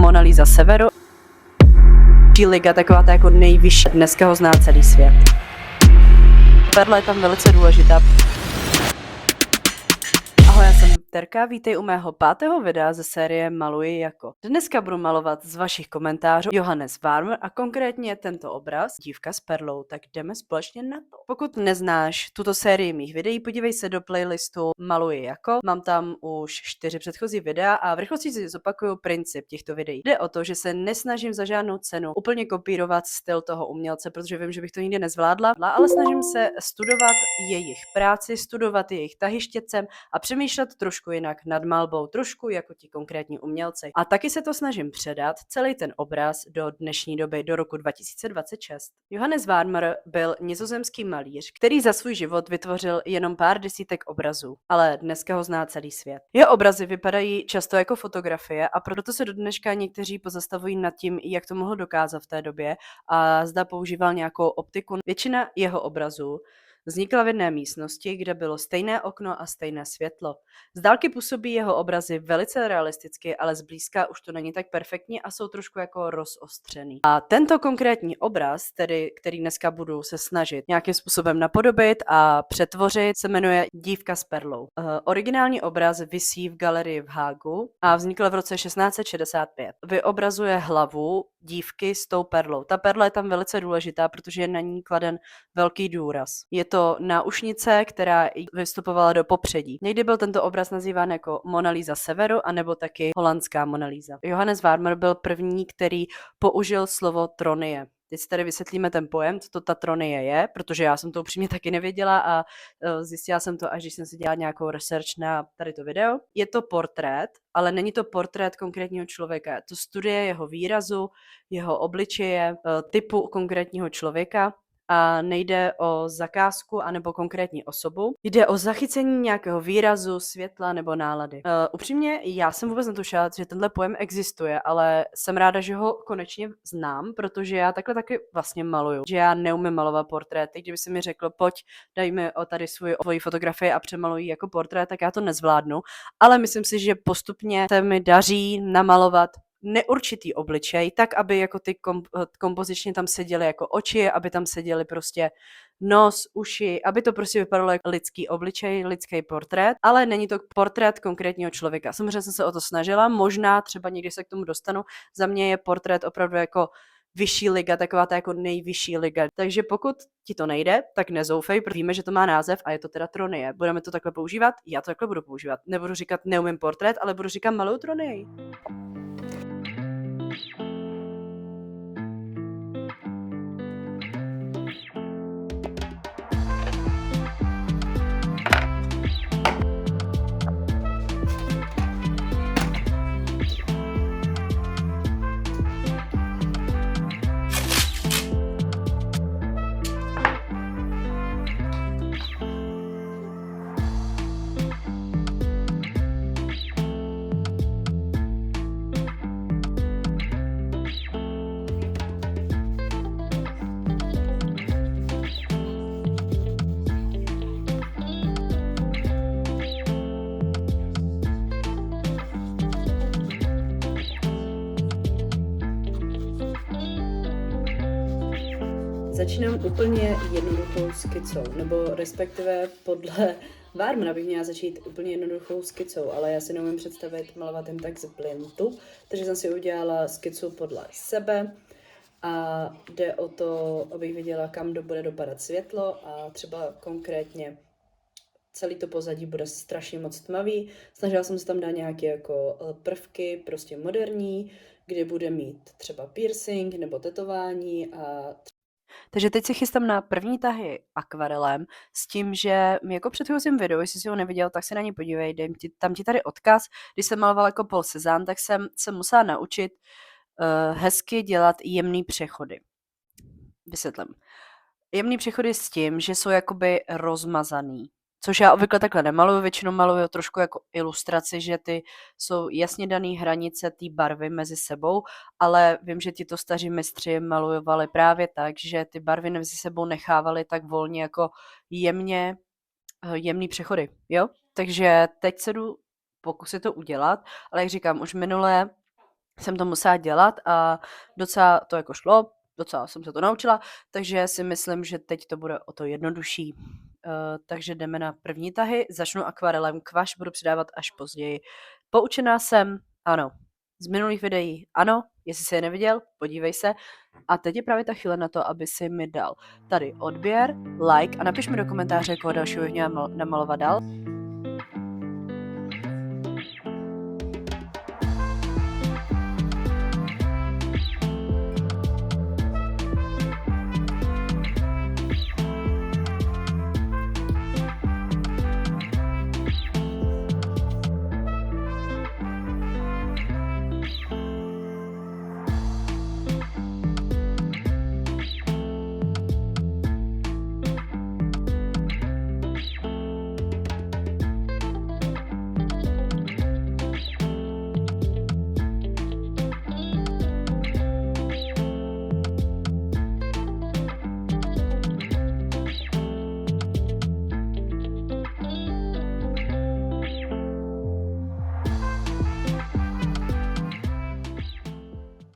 Mona Lisa Severu. Liga, taková ta jako nejvyšší. Dneska ho zná celý svět. Perla je tam velice důležitá. Ahoj, já jsem Terka, vítej u mého 5. videa ze série Maluji jako. Dneska budu malovat z vašich komentářů Johannes Varmer a konkrétně tento obraz Dívka s perlou, tak jdeme společně na to. Pokud neznáš tuto sérii mých videí, podívej se do playlistu Maluji jako. Mám tam už 4 předchozí videa a v rychlosti si zopakuju princip těchto videí. Jde o to, že se nesnažím za žádnou cenu úplně kopírovat styl toho umělce, protože vím, že bych to nikdy nezvládla, ale snažím se studovat jejich práci, studovat jejich tahy štětcem a přemýšlet trošku jinak nad malbou, trošku jako ti konkrétní umělci. A taky se to snažím předat celý ten obraz do dnešní doby, do roku 2026. Johannes Varmer byl nizozemský malíř, který za svůj život vytvořil jenom pár desítek obrazů, ale dneska ho zná celý svět. Jeho obrazy vypadají často jako fotografie a proto se do dneška někteří pozastavují nad tím, jak to mohl dokázat v té době a zda používal nějakou optiku. Většina jeho obrazů vznikla v jedné místnosti, kde bylo stejné okno a stejné světlo. Z dálky působí jeho obrazy velice realisticky, ale zblízka už to není tak perfektní a jsou trošku jako rozostřený. A tento konkrétní obraz, který dneska budu se snažit nějakým způsobem napodobit a přetvořit, se jmenuje Dívka s perlou. Originální obraz visí v galerii v Hágu a vznikl v roce 1665. Vyobrazuje hlavu dívky s tou perlou. Ta perla je tam velice důležitá, protože je na ní kladen velký důraz. Je to náušnice, která vystupovala do popředí. Někdy byl tento obraz nazýván jako Mona Lisa Severu, anebo taky holandská Mona Lisa. Johannes Varmer byl první, který použil slovo tronie. Teď si tady vysvětlíme ten pojem, co to ta tronie je, protože já jsem to upřímně taky nevěděla a zjistila jsem to, až když jsem si dělala nějakou research na tady to video. Je to portrét, ale není to portrét konkrétního člověka. To studie jeho výrazu, jeho obličeje, typu konkrétního člověka. A nejde o zakázku anebo konkrétní osobu. Jde o zachycení nějakého výrazu, světla nebo nálady. Upřímně, já jsem vůbec netušila, že tenhle pojem existuje, ale jsem ráda, že ho konečně znám, protože já takhle taky vlastně maluju. Že já neumím malovat portréty. Kdyby se mi řekl, pojď, daj mi tady svoji fotografii a přemaluji jako portrét, tak já to nezvládnu. Ale myslím si, že postupně se mi daří namalovat neurčitý obličej, tak, aby jako ty kompozičně tam seděly jako oči, aby tam seděly prostě nos, uši, aby to prostě vypadalo jako lidský obličej, lidský portrét, ale není to portrét konkrétního člověka. Samozřejmě jsem se o to snažila, možná třeba někdy se k tomu dostanu. Za mě je portrét opravdu jako vyšší liga, taková ta jako nejvyšší liga. Takže pokud ti to nejde, tak nezoufej, protože víme, že to má název a je to teda tronie. Budeme to takhle používat? Já to takhle budu používat. Nebudu říkat neumím portrét, ale budu říkat malou tronii. Začínám úplně jednoduchou skicou, nebo respektive podle Varmera bych měla začít úplně jednoduchou skicou, ale já si neumím představit malovat jen tak z plintu, takže jsem si udělala skicu podle sebe a jde o to, abych viděla, kam bude dopadat světlo a třeba konkrétně celý to pozadí bude strašně moc tmavý. Snažila jsem se tam dát nějaké jako prvky, prostě moderní, kde bude mít třeba piercing nebo tetování a takže teď se chystám na první tahy akvarelem s tím, že mi jako předchozím videu, jestli si ho neviděl, tak se na ně podívej, tam ti tady odkaz. Když jsem malovala jako Paul Cézanne, tak jsem se musela naučit hezky dělat jemný přechody. Vysvětlím. Jemný přechody s tím, že jsou jakoby rozmazaný. Což já obvykle takhle nemaluju, většinou maluju trošku jako ilustraci, že ty jsou jasně dané hranice té barvy mezi sebou, ale vím, že tito staří mistři malujovali právě tak, že ty barvy mezi sebou nechávali tak volně jako jemný přechody, jo? Takže teď se jdu pokusit to udělat, ale jak říkám, už minule jsem to musela dělat a docela to jako šlo, docela jsem se to naučila, takže si myslím, že teď to bude o to jednodušší. Takže jdeme na první tahy. Začnu akvarelem, kvaš budu přidávat až později. Poučená jsem, ano. Z minulých videí, ano. Jestli jsi je neviděl, podívej se. A teď je právě ta chvíle na to, aby si mi dal tady odběr, like a napiš mi do komentáře, koho dalšího bych měla namalovat dál.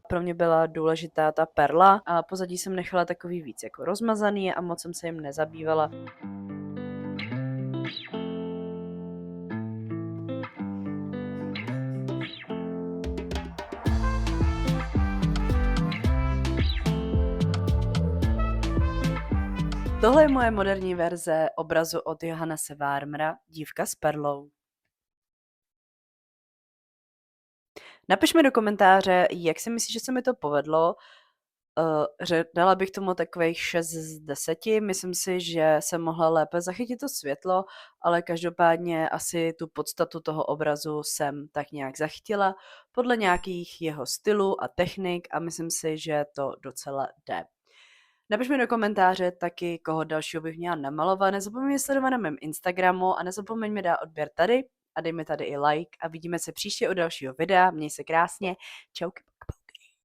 Pro mě byla důležitá ta perla a pozadí jsem nechala takový víc jako rozmazaný a moc jsem se jim nezabývala. Tohle je moje moderní verze obrazu od Johannese Varmera, Dívka s perlou. Napiš mi do komentáře, jak si myslíš, že se mi to povedlo. Dala bych tomu takových 6 z 10. Myslím si, že jsem mohla lépe zachytit to světlo, ale každopádně asi tu podstatu toho obrazu jsem tak nějak zachytila podle nějakých jeho stylů a technik a myslím si, že to docela jde. Napiš mi do komentáře taky, koho dalšího bych měla namalovat. Nezapomeň mě sledovat na mém Instagramu a nezapomeň mi dát odběr tady a dej mi tady i like a vidíme se příště u dalšího videa. Měj se krásně. Čau.